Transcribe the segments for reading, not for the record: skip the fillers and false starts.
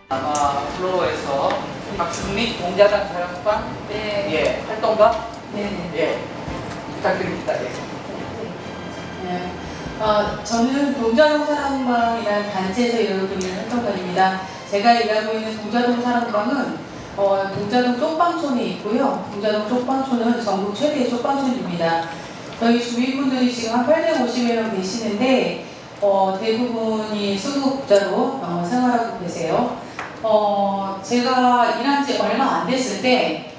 아마 플로어에서 박승민 공자당 사랑방 네. 예 활동가 네. 예 부탁드립니다. 예. 네. 저는 동자동 사랑방이라는 단체에서 일하고 있는 활동가입니다. 제가 일하고 있는 동자동 사랑방은 동자동 쪽방촌에 있고요. 동자동 쪽방촌은 전국 최대의 쪽방촌입니다. 저희 주민분들이 지금 한 850여 명 계시는데 대부분이 수급자로 생활하고 계세요. 제가 일한 지 얼마 안 됐을 때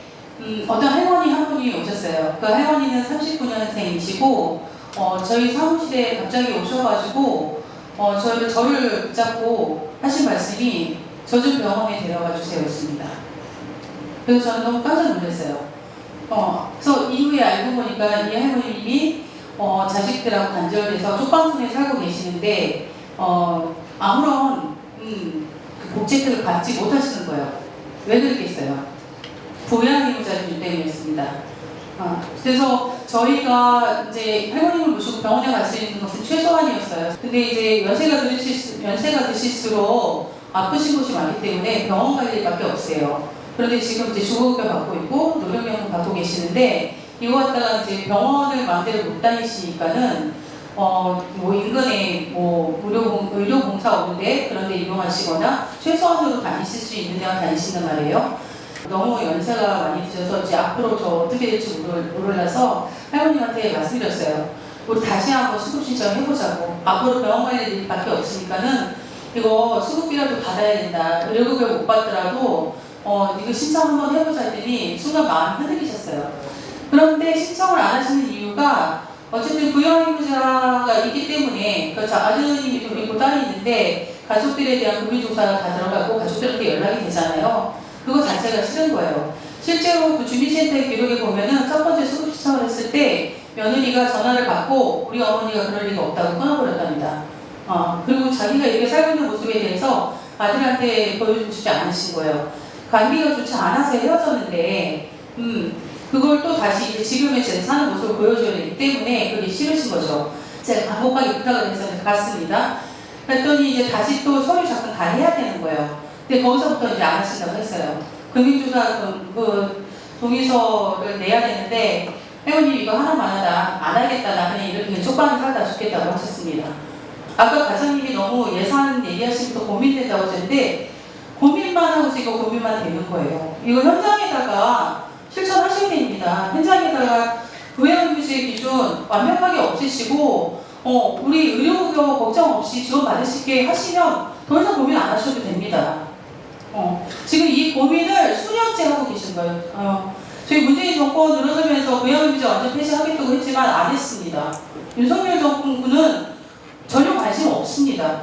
어떤 할머니 한 분이 오셨어요. 그 할머니는 39년생이시고 저희 사무실에 갑자기 오셔가지고 저를 붙잡고 하신 말씀이 저 좀 병원에 데려가 주세요였습니다. 그래서 저는 너무 깜짝 놀랐어요. 그래서 이후에 알고 보니까 이 할머님이 자식들하고 단절돼서 쪽방촌에 살고 계시는데 아무런 그 복지혜택을 받지 못하시는 거예요. 왜 그랬겠어요? 부양의무자료 때문이었습니다. 그래서 저희가 이제 할머님을 모시고 병원에 갈 수 있는 것은 최소한이었어요. 근데 이제 연세가 드실수록 아프신 곳이 많기 때문에 병원 갈 일밖에 없어요. 그런데 지금 이제 주거급여 받고 있고 노령연금 받고 계시는데 이거 갖다가 이제 병원을 마음대로 못 다니시니까는 뭐 인근에 뭐 의료봉사 오는데 그런 데 이용하시거나 최소한으로 다니실 수 있는 데만 다니시는 말이에요. 너무 연세가 많이 드셔서 이제 앞으로 저 어떻게 될지 모르라서 할머님한테 말씀드렸어요. 우리 다시 한번 수급 신청 해보자고. 앞으로 병원 갈 일밖에 없으니까는 이거 수급비라도 받아야 된다. 의료급여 못 받더라도 이거 신청 한번 해보자 했더니 순간 마음이 흔들리셨어요. 그런데 신청을 안 하시는 이유가 어쨌든 부양의무자가 있기 때문에 그렇죠. 아드님이 둘 있고 딸이 있는데 가족들에 대한 금융조사가 다 들어가고 가족들한테 연락이 되잖아요. 그거 자체가 싫은 거예요. 실제로 그 주민센터 기록에 보면은 첫 번째 수급 신청을 했을 때 며느리가 전화를 받고 우리 어머니가 그럴 리가 없다고 끊어버렸답니다. 그리고 자기가 이렇게 살고 있는 모습에 대해서 아들한테 보여주고 싶지 않으신 거예요. 관계가 좋지 않아서 헤어졌는데 그걸 또 다시 이제 지금의 제 사는 모습을 보여줘야 되기 때문에 그게 싫으신 거죠. 제가 간곡하게 부탁을 해서 갔습니다. 그랬더니 이제 다시 또 서류 작성 다 해야 되는 거예요. 근데 거기서부터 이제 안 하신다고 했어요. 금융조사 그 동의서를 내야 되는데 회원님 이거 하나만 하다 안 하겠다 나 그냥 이렇게 쪽방에 살다 죽겠다고 하셨습니다. 아까 과장님이 너무 예산 얘기하시면서 고민된다고 하셨는데 고민만 하고서 이거 고민만 되는 거예요. 이거 현장에다가 실천하셔야 됩니다. 현장에다가 부양의무지의 기준 완벽하게 없애시고 우리 의료급여 걱정 없이 지원받을 수 있게 하시면 더 이상 고민 안 하셔도 됩니다. 지금 이 고민을 수년째 하고 계신 거예요. 저희 문재인 정권 들어서면서 부양의무지 완전 폐지하겠다고 했지만 안 했습니다. 윤석열 정부는 전혀 관심 없습니다.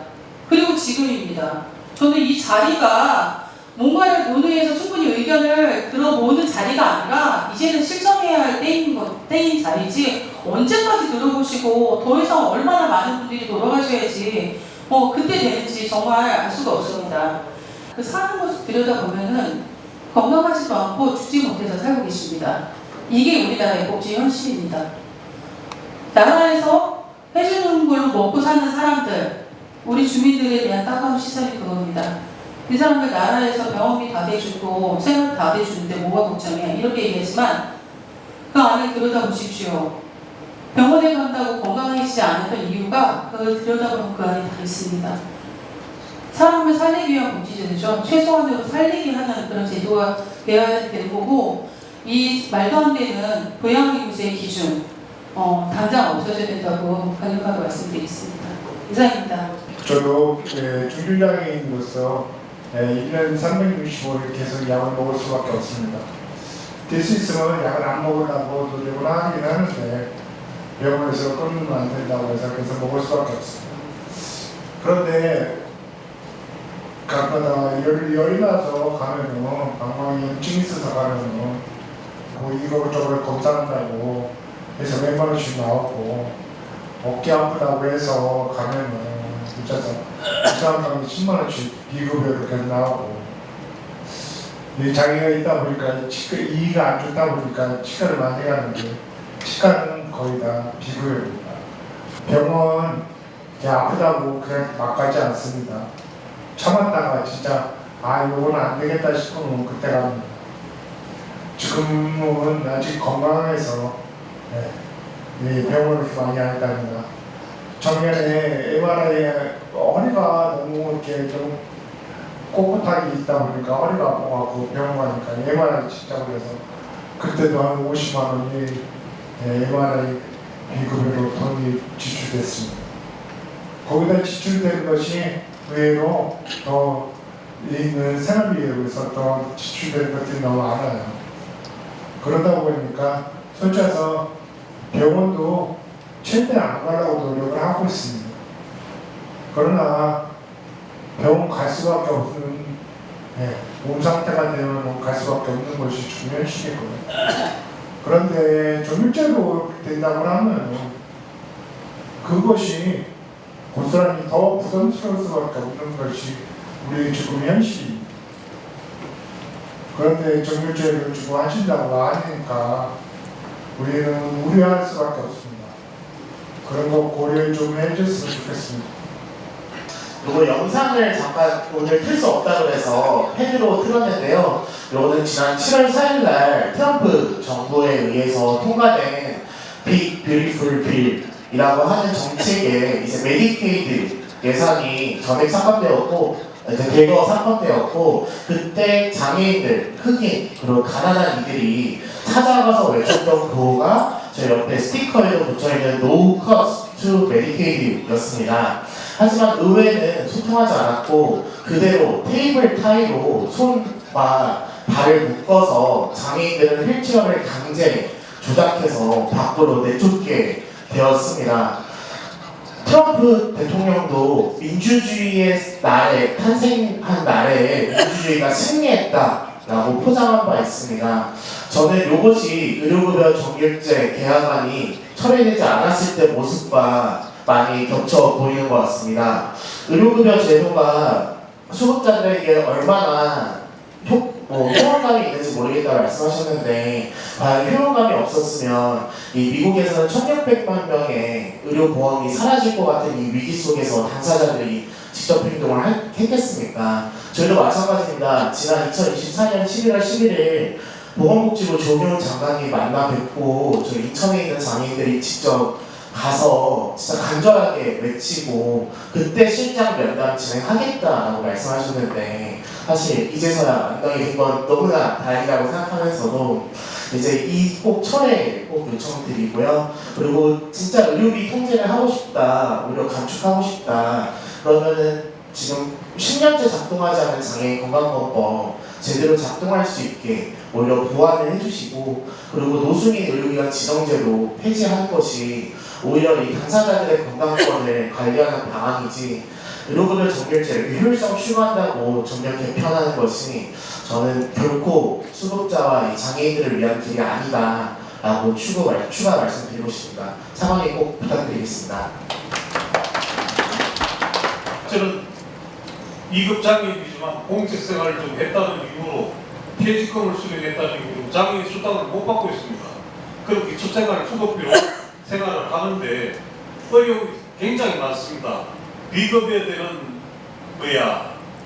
그리고 지금입니다. 저는 이 자리가 뭔가를 논의해서 충분히 의견을 들어보는 자리가 아니라 이제는 실천해야 할 때인 자리지 언제까지 들어보시고 더 이상 얼마나 많은 분들이 돌아가셔야지 그때 되는지 정말 알 수가 없습니다. 그 사는 모습 들여다보면은 건강하지도 않고 죽지 못해서 살고 계십니다. 이게 우리나라의 복지 현실입니다. 나라에서 해주는 걸로 먹고 사는 사람들, 우리 주민들에 대한 따가운 시선이 그겁니다. 이 사람들 나라에서 병원비 다 대주고 생활 다 대주는데 뭐가 걱정이야 이렇게 얘기하지만 그 안에 들여다보십시오. 병원에 간다고 건강해지지 않았던 이유가 그걸 들여다보면 그 안에 다 있습니다. 사람을 살리기 위한 복지제도죠. 최소한으로 살리게 하는 그런 제도가 되어야 되는 거고 이 말도 안 되는 부양의무제의 기준 당장 없어져야 된다고 강력하게 말씀드리겠습니다. 이상입니다. 저도 중증장애인으로서 1년 365일 계속 약을 먹을 수밖에 없습니다. 될 수 있으면 약을 안 먹으려고 노력을 하긴 하는데 병원에서 끊으면 안 된다고 해서 계속 먹을 수밖에 없습니다. 그런데 가끔가다 열이 나서 가면은 방광이 염증이 있어서 가면은 뭐 이거저거 검사한다고 해서 몇만 원씩 나오고 어깨 아프다고 해서 가면은 부산방이 10만 원씩 비급여로 계속 나오고 자기가 있다 보니까 치과 이가 안 좋다 보니까 치과를 많이 가는데 치과는 거의 다 비급여입니다. 병원 그냥 아프다고 그냥 막 가지 않습니다. 참았다가 진짜 아 이거는 안 되겠다 싶으면 그때 갑니다. 지금은 아직 건강해서 이 병원을 이렇게 많이 안 다닙니다. 작년에 MRI에 허리가 너무 이렇게 좀 꼿꼿하게 있다 보니까 허리가 아파갖고 병원 가니까 MRI 찍자고 해서 그때도 한 50만 원이 MRI 비급여로 돈이 지출됐습니다. 거기다 지출된 것이 의외로 더 있는 생활비에 비해서 더 지출된 것들이 너무 많아요. 그러다 보니까 솔직히 해서 병원도 최대한 안 가려고 노력을 하고 있습니다. 그러나 병원 갈 수밖에 없는 몸 상태가 되면 갈 수밖에 없는 것이 중요시겠거든요. 그런데 조밀제로 된다고 하면 그것이 고스란히 더 부담스러울 수밖에 없는 것이 우리 지금 현실입니다. 그런데 정밀제를 주고 하신다고 하니까 우리는 우려할 수밖에 없습니다. 그런 거 고려 좀 해줬으면 좋겠습니다. 그리고 영상을 잠깐 오늘 틀 수 없다고 해서 펜으로 틀었는데요. 이거는 지난 7월 4일날 트럼프 정부에 의해서 통과된 Big Beautiful Bill이라고 하는 정책에 이제 메디케이드 예산이 전액 삭감되었고 대거 삭감되었고 그때 장애인들, 흑인, 그리고 가난한 이들이 찾아가서 외쳤던 구호가 저 옆에 스티커에도 붙여있는 No Cost to Medicaid였습니다. 하지만 의회는 소통하지 않았고 그대로 테이블 타이로 손과 발을 묶어서 장애인들은 휠체어를 강제 조작해서 밖으로 내쫓게 되었습니다. 트럼프 대통령도 민주주의의 날에 탄생한 날에 민주주의가 승리했다라고 포장한 바 있습니다. 저는 이것이 의료급여 정결제 개혁안이 철회되지 않았을 때 모습과 많이 겹쳐 보이는 것 같습니다. 의료급여 제도가 수급자들에게 얼마나 효용감이 있는지 모르겠다고 말씀하셨는데 과연 효용감이 없었으면 이 미국에서는 1600만 명의 의료보험이 사라질 것 같은 이 위기 속에서 당사자들이 직접 행동을 했겠습니까? 저희도 마찬가지입니다. 지난 2024년 11월 11일 보건복지부 조경훈 장관이 만나 뵙고 저희 인천에 있는 장애인들이 직접 가서 진짜 간절하게 외치고 그때 실장 면담 진행하겠다라고 말씀하셨는데 사실 이제서야 만나게 된 건 너무나 다행이라고 생각하면서도 이제 이 꼭 철회 꼭 요청드리고요. 그리고 진짜 의료비 통제를 하고 싶다, 오히려 감축하고 싶다. 그러면은 지금 10년째 작동하지 않은 장애인 건강보험법 제대로 작동할 수 있게 오히려 보완을 해주시고 그리고 노숙인 의료기관 지정제도 폐지하는 것이 오히려 이 당사자들의 건강권을 관리하는 방안이지 의료급여 정결제를 효율성 추구한다고 전면 개편하는 것이 저는 결코 수급자와 이 장애인들을 위한 길이 아니다라고 추가 말씀드리고 싶습니다. 상황에 꼭 부탁드리겠습니다. 저는 2급 장애인이지만 공직 생활을 좀 했다는 이유로 퇴직금을 수령했다는 이유로 장애인 수당을 못 받고 있습니다. 그리고 기초생활 수급비로 생활을 하는데 어려움이 굉장히 많습니다. 비급여에 대한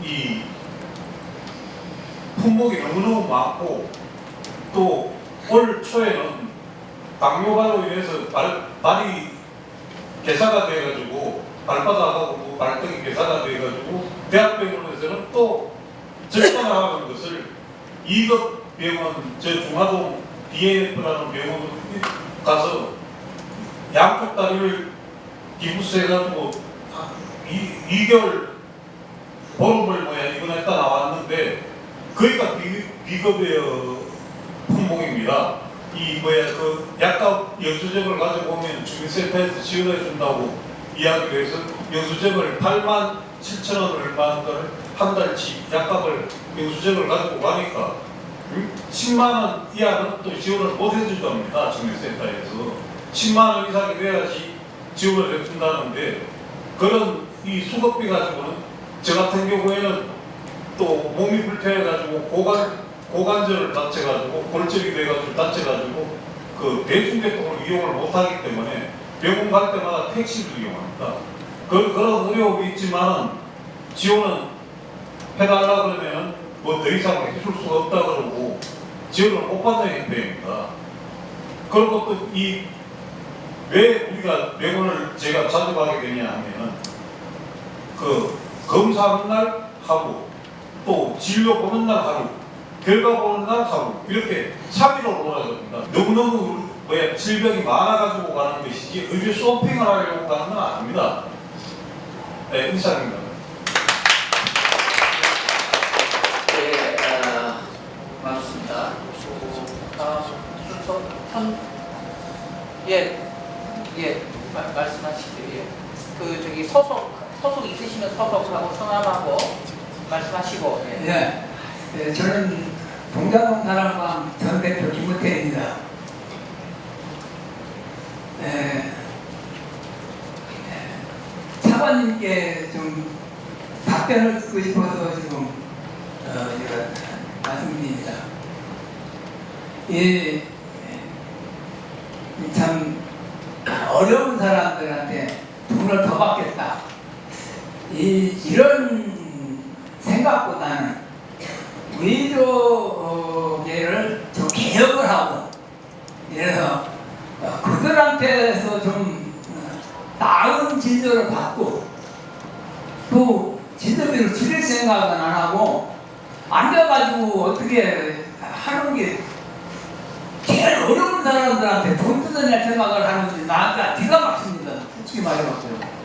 이 품목이 너무너무 많고 또 올 초에는 당뇨가로 인해서 발이 개사가 돼가지고 발바닥하고 발등이 개사가 돼가지고 대학병원에서는 또 절단하는 것을 2급 병원 저 중화동 DNF라는 병원으로 가서 양쪽 다리를 기부스해가지고 2개월 보름을 입원했다 나왔는데 거기가 비급여 품목입니다. 그 약값 영수증을 가지고 오면 주민센터에서 지원해 준다고 이야기를 해서 영수증을 87,000원 얼마 한 달치 약값을 영수증을 가지고 가니까 10만원 이하는 또 지원을 못 해준답니다. 주민센터에서 10만원 이상이 돼야지 지원을 해준다는데 그런 이 수급비 가지고는 저 같은 경우에는 또 몸이 불편해가지고 고관절을 다쳐가지고 골절이 돼가지고 다쳐가지고 그 대중교통을 이용을 못하기 때문에 병원 갈 때마다 택시를 이용합니다. 그런 어려움이 있지만 지원은 해달라 그러면 뭐 더 이상 해줄 수가 없다 그러고 지원을 못 받는 형태입니다. 그리고 또 왜 우리가 병원을 제가 자주 가게 되냐 하면 그 검사하는 날 하고 또 진료 보는 날 하루 결과 보는 날 하루 이렇게 3일로 돌아갑니다. 너무너무 질병이 많아가지고 가는 것이지 의료 쇼핑을 하려고 가는 건 아닙니다. 네, 이상입니다. 네, 맞습니다. 순서 말씀하시죠. 예. 그 저기 소속 있으시면 소속하고 성함하고 말씀하시고. 예. 네. 네, 저는 동자동 사랑방 전 대표 김우태입니다. 네, 차관님께 좀 답변을 듣고 싶어서 지금 제가 말씀드립니다. 참 어려운 사람들한테 돈을 더 받겠다. 이런 생각보다는 의료계를 좀 개혁을 하고, 그래서 그들한테서 좀 나은 진료를 받고, 또 진료비를 줄일 생각은 안 하고, 앉아가지고 어떻게 하는 게 제일 어려운 사람들한테 돈 뜯어낼 생각을 하는지 나한테 기가 막힙니다. 솔직히 말해봤어요.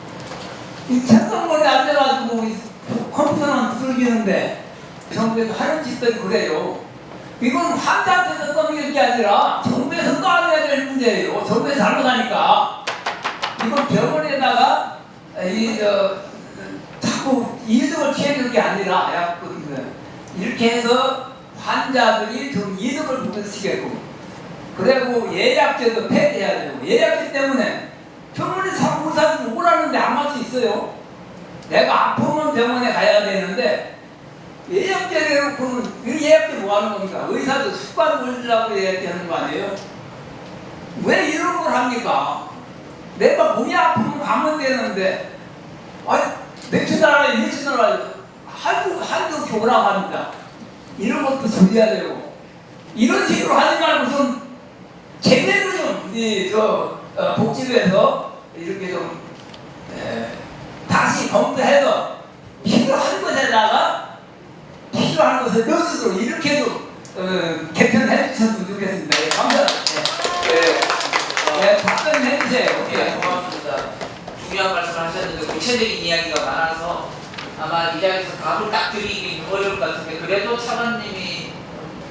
이 책상머리에 앉아가지고 컴퓨터만 두들기는데 정부에서 하는 짓들이 그래요. 이건 환자한테서 떠밀 게 아니라 정부에서 떠안아야 될 문제예요. 정부에서 잘못하니까. 이건 병원에다가 자꾸 이득을 취해줄 게 아니라 이렇게 해서 환자들이 좀 이득을 보시겠고, 그리고 예약제도 폐지해야 되고, 예약제 때문에 병원에 자꾸 의사들이 오라는데 안 갈 수 있어요. 내가 아프면 병원에 가야 되는데 예약제를 해놓고는 이 예약제 뭐 하는 겁니까? 의사도 습관 걸리려고 예약하는 거 아니에요? 왜 이런 걸 합니까? 내가 몸이 아프면 가면 되는데, 아니 며칠 나라에 한두 오라고 합니다. 이런 것도 줄여야 되고, 이런 식으로 하지 말고 좀 제대로 좀 복지부에서 이렇게 좀 다시 검토해서 필요한 것에다가 필요한 것을 넣어주도록 이렇게 좀 개편해 주셨으면 좋겠습니다. 예, 감사합니다. 답변 해주세요. 네, 고맙습니다. 중요한 말씀을 하셨는데 구체적인 이야기가 많아서 아마 이 자리에서 답을 딱 드리기 어려울 것 같은데, 그래도 차관님이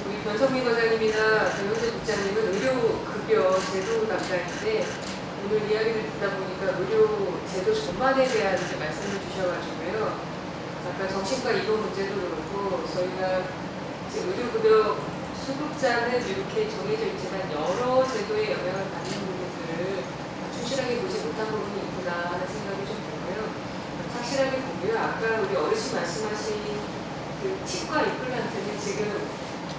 우리 변성민 과장님이나 변호재 국장님은 의료급여 제도 담당인데 오늘 이야기를 듣다 보니까 의료 제도 전반에 대한 말씀을 주셔가지고요. 아까 정신과 입원 문제도 그렇고, 저희가 지금 의료급여 수급자는 이렇게 정해져 있지만 여러 제도에 영향을 받는 부분들을 충실하게 보지 못한 부분이 있구나 하는 생각이 좀 들고요. 확실하게 보고요. 아까 우리 어르신 말씀하신 그 치과 임플란트는 지금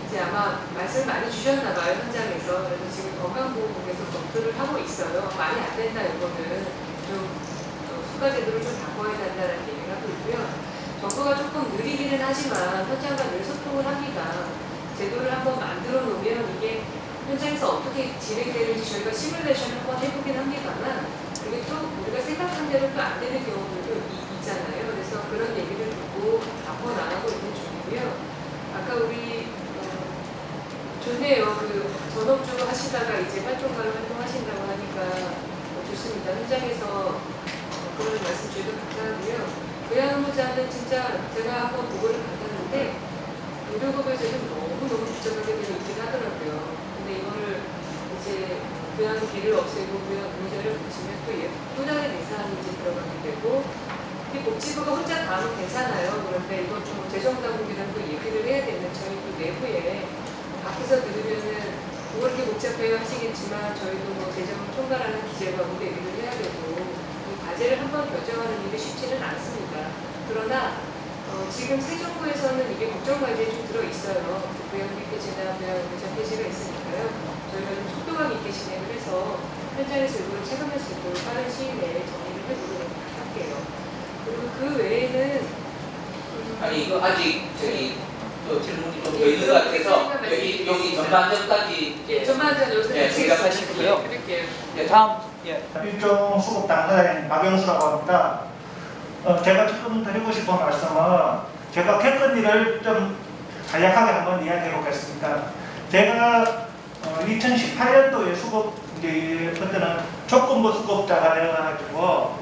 이제 아마 말씀을 많이 주셨나 봐요, 현장에서. 그래서 지금 건강보건국에서 검토를 하고 있어요. 많이 안 된다, 이거는 좀 수가 제도를 좀 바꿔야 된다는 얘기를 하고 있고요. 정부가 조금 느리기는 하지만 현장과 늘 소통을 합니다. 제도를 한번 만들어 놓으면 이게 현장에서 어떻게 진행되는지 저희가 시뮬레이션을 한번 해보긴 합니다만, 그게 또 우리가 생각한 대로 또 안 되는 경우들도 있잖아요. 그래서 그런 얘기를 듣고 바꿔 나가고 있는 중이고요. 아까 우리 좋네요. 그 전업주로 하시다가 이제 활동가로 활동하신다고 하니까 좋습니다. 현장에서 그런 말씀 주셔서 감사하고요. 요양보호자는 진짜 제가 한번 보고를 받았는데 의료급여제는 너무너무 복잡하게 되어 있긴 하더라고요. 근데 이거를 이제 교양비를 없애고 교양보호자를 붙이면 또 다른 예산이 이제 들어가게 되고, 복지부가 혼자 다 하면 괜찮아요. 그런데 이건 좀 재정당국이랑 또 얘기를 해야 되는, 저희 또 내부에 밖에서 들으면은 뭐 이렇게 복잡해요 하시겠지만 저희도 뭐 재정을 총괄하는 기재과국에 얘기를 해야 되고, 이 과제를 한번 결정하는 일이 쉽지는 않습니다. 그러나 지금 새 정부에서는 이게 국정과제에 좀 들어있어요. 부양비 폐지나 부양보장 폐지가 있으니까요. 저희가 좀 속도감 있게 진행을 해서 현장에서 이걸 체감할 수 있도록 빠른 시일 내에 정리를 해보도록 할게요. 그리고 그 외에는 아니 이거 아직 저기 또 질문이 좀 더 있는 것 같아서 여기 전반전까지 이제 전반전 요새 생각하시고요. 드릴게요. 네, 다음 일종 수급 당사자인 박영수라고 합니다. 제가 지금 드리고 싶은 말씀은 제가 겪은 일을 좀 간략하게 한번 이야기해 보겠습니다. 제가 2018년도에 수급 이제 그때는 조건부 수급자가 되어가지고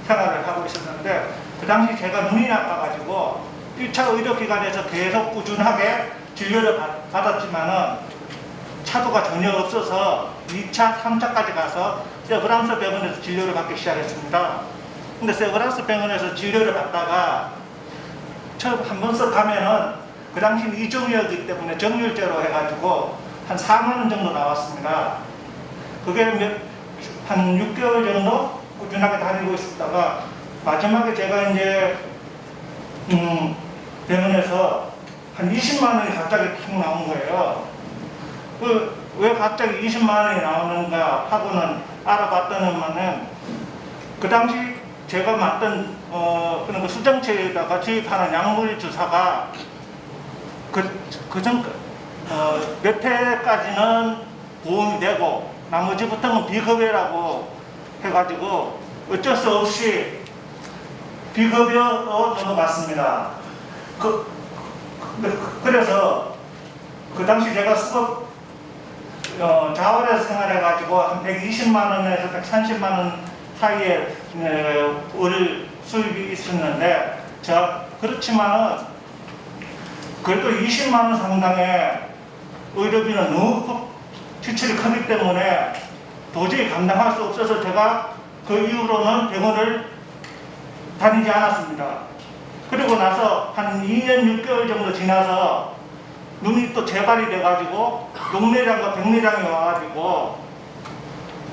생활을 하고 있었는데 그 당시 제가 눈이 나빠가지고 1차 의료기관에서 계속 꾸준하게 진료를 받았지만은 차도가 전혀 없어서 2차, 3차까지 가서 세브란스 병원에서 진료를 받기 시작했습니다. 근데 세브란스 병원에서 진료를 받다가 처음 한 번씩 가면은 그 당시 이종이었기 때문에 정률제로 해가지고 한 4만 원 정도 나왔습니다. 그게 한 6개월 정도 꾸준하게 다니고 있었다가 마지막에 제가 이제 병원에서 한 20만 원이 갑자기 툭 나온 거예요. 왜 갑자기 20만 원이 나오는가 하고는 알아봤더니만은 그 당시 제가 맡던 그런 수정체에다가 주입하는 약물 주사가 몇 회까지는 보험이 되고 나머지부터는 비급여라고 해가지고 어쩔 수 없이 비급여로 넘어갔습니다. 그래서 그 당시 제가 수급 자원에서 생활해가지고 한 120만 원에서 130만 원 사이에 월 수입이 있었는데 그렇지만은 그래도 20만 원 상당의 의료비는 너무 지출이 크기 때문에 도저히 감당할 수 없어서 제가 그 이후로는 병원을 다니지 않았습니다. 그리고 나서 한 2년 6개월 정도 지나서 눈이 또 재발이 돼가지고 녹내장과 백내장이 와가지고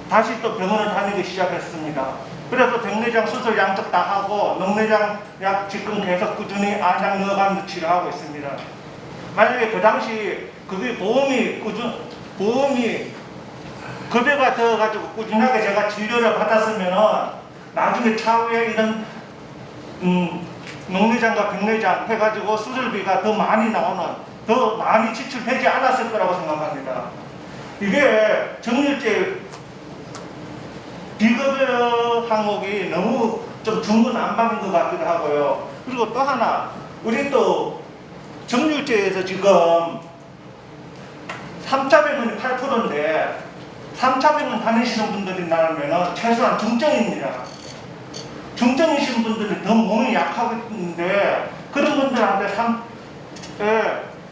다시 또 병원을 다니기 시작했습니다. 그래서 백내장 수술 양쪽 다 하고 녹내장 약 지금 계속 꾸준히 안약 여감 치료하고 있습니다. 만약에 그 당시 그게 보험이 급여가 되어가지고 꾸준하게 제가 진료를 받았으면은 나중에 차후에 이런 녹내장과 백내장 해가지고 수술비가 더 많이 더 많이 지출되지 않았을 거라고 생각합니다. 이게 정률제 비급여 항목이 너무 좀 중구난방인 것 같기도 하고요. 그리고 또 하나, 우리 또 정률제에서 지금 3차 병원이 8%인데 3차 병원 다니시는 분들이라면 최소한 중증입니다. 중증이신 분들이 더 몸이 약하겠는데 그런 분들한테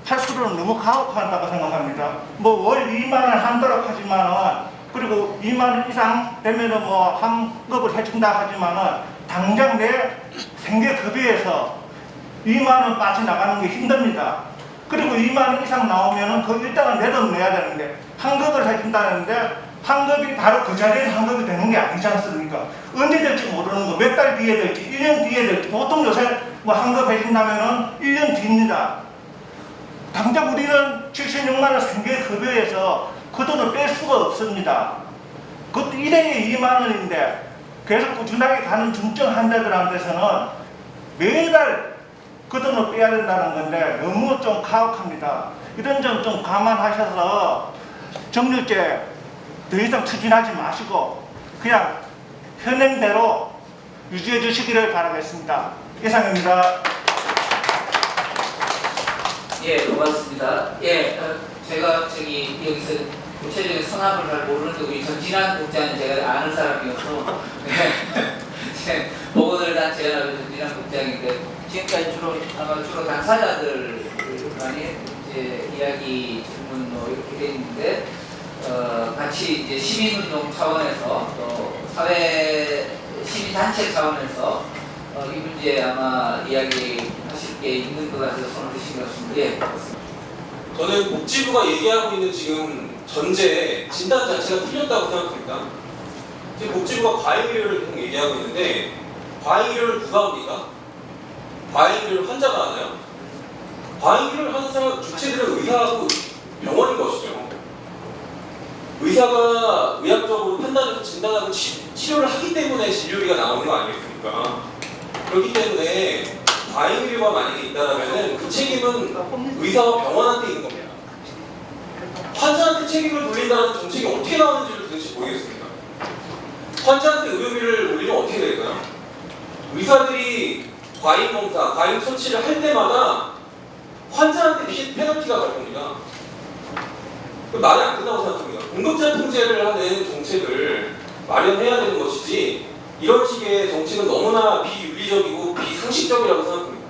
8%는 너무 가혹한다고 생각합니다. 뭐 월 2만 원 한도록 하지만은 그리고 2만 원 이상 되면은 뭐 환급을 해준다 하지만은 당장 내 생계급여에서 2만 원 빠져나가는 게 힘듭니다. 그리고 2만 원 이상 나오면은 그 일단은 내 돈 내야 되는데 환급을 해준다는데 환급이 바로 그 자리에서 환급이 되는 게 아니지 않습니까? 언제 될지 모르는 거, 몇 달 뒤에 될지, 1년 뒤에 될지, 보통 요새 뭐 환급 해준다면은 1년 뒤입니다. 당장 우리는 76만 원 생계급여에서 그 돈을 뺄 수가 없습니다. 그것도 일회에 2만 원인데 계속 꾸준하게 가는 중증 환자들한테서는 매달 그 돈을 빼야 된다는 건데 너무 좀 가혹합니다. 이런 점 좀 감안하셔서 정률제 더 이상 추진하지 마시고 그냥 현행대로 유지해 주시기를 바라겠습니다. 이상입니다. 예, 고맙습니다. 예, 제가 여기서 구체적인 성함을 잘 모르는데 우리 전진환 국장은 제가 아는 사람이어서 네, 보고를 다 제안하는 전진환 국장인데 지금까지 주로 당사자들 많이 이제 이야기 질문 뭐 이렇게 돼 있는데 같이 이제 시민운동 차원에서 또 사회 시민단체 차원에서 이 문제 아마 이야기하실 게 있는 것 같아서 손을 드신 것 같습니다. 예. 저는 복지부가 얘기하고 있는 지금 전제 진단 자체가 틀렸다고 생각합니다. 지금 복지부가 과잉의료를 계속 얘기하고 있는데 과잉의료를 누가 합니까? 과잉의료를 환자가 하나요? 과잉의료를 하는 사람 주체들은 의사하고 병원인 것이죠. 의사가 의학적으로 판단해서 진단하고 치료를 하기 때문에 진료비가 나오는 거 아니겠습니까? 그렇기 때문에 과잉 의료가 만약에 있다라면은 그 책임은 의사와 병원한테 있는 겁니다. 환자한테 책임을 돌린다는 정책이 어떻게 나오는지를 도대체 모르겠습니다. 환자한테 의료비를 올리면 어떻게 될까요? 의사들이 과잉 검사, 과잉 처치를 할 때마다 환자한테 페널티가 갈 겁니다. 말이 안 된다고 생각합니다. 공급자 통제를 하는 정책을 마련해야 되는 것이지 이런 식의 정책은 너무나 비윤리적이고 비상식적이라고 생각합니다.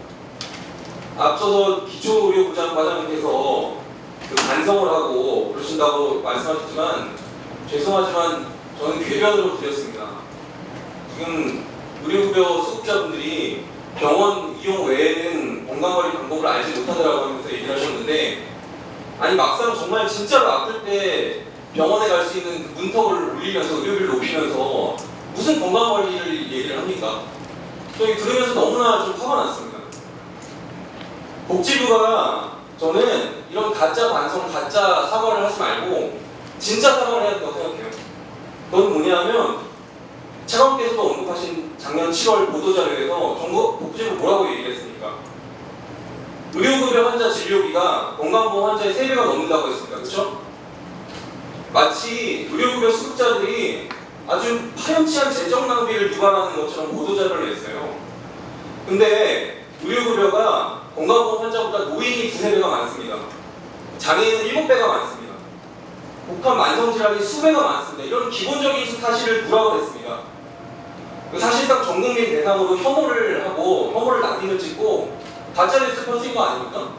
앞서서 기초의료부장과장님께서 그 반성을 하고 그러신다고 말씀하셨지만 죄송하지만 저는 궤변으로 드렸습니다. 지금 의료급여 수급자분들이 병원 이용 외에는 건강관리 방법을 알지 못하더라고 하면서 얘기를 하셨는데 아니 막상 정말 진짜로 아플 때 병원에 갈 수 있는 그 문턱을 올리면서 의료비를 높이면서 무슨 건강관리를 얘기를 합니까? 저희 들으면서 너무나 좀 화가 났습니다. 복지부가 저는 이런 가짜 반성, 가짜 사과를 하지 말고 진짜 사과를 해야 된다고 생각해요. 그건 뭐냐면 차관께서도 언급하신 작년 7월 보도자료에서 정부 복지부 뭐라고 얘기를 했습니까? 의료급여 환자 진료비가 건강보험 환자의 3배가 넘는다고 했습니다. 그렇죠? 마치 의료급여 수급자들이 아주 파렴치한 재정 낭비를 유발하는 것처럼 보도자료를 냈어요. 근데 의료급여가 건강보험 환자보다 노인이 2~3배가 많습니다. 장애인은 7배가 많습니다. 복합 만성질환이 수배가 많습니다. 이런 기본적인 사실을 부각을 했습니다. 사실상 전 국민 대상으로 혐오를 하고 혐오를 낙인을 찍고 가짜뉴스 펴진 거 아닙니까?